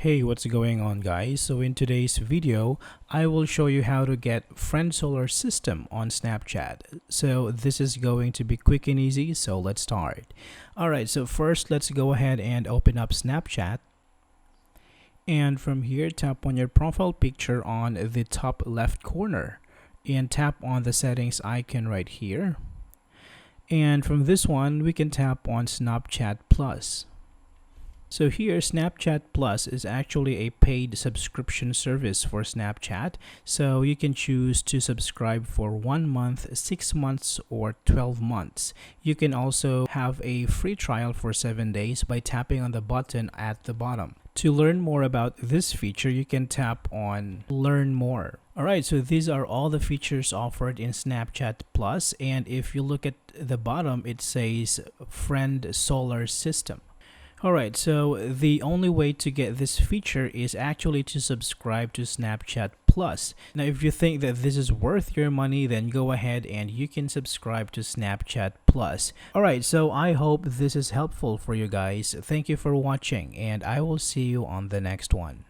Hey, what's going on guys? So in today's video, I will show you how to get friend solar system on Snapchat. So this is going to be quick and easy, so let's start. Alright, so first let's go ahead and open up Snapchat. And from here, tap on your profile picture on the top left corner and tap on the settings icon right here. And from this one, we can tap on Snapchat Plus. So here, Snapchat Plus is actually a paid subscription service for Snapchat. So you can choose to subscribe for 1 month, 6 months, or 12 months. You can also have a free trial for 7 days by tapping on the button at the bottom. To learn more about this feature, you can tap on Learn More. Alright, so these are all the features offered in Snapchat Plus. And if you look at the bottom, it says Friend Solar System. Alright, so the only way to get this feature is actually to subscribe to Snapchat Plus. Now, if you think that this is worth your money, then go ahead and you can subscribe to Snapchat Plus. Alright, so I hope this is helpful for you guys. Thank you for watching, and I will see you on the next one.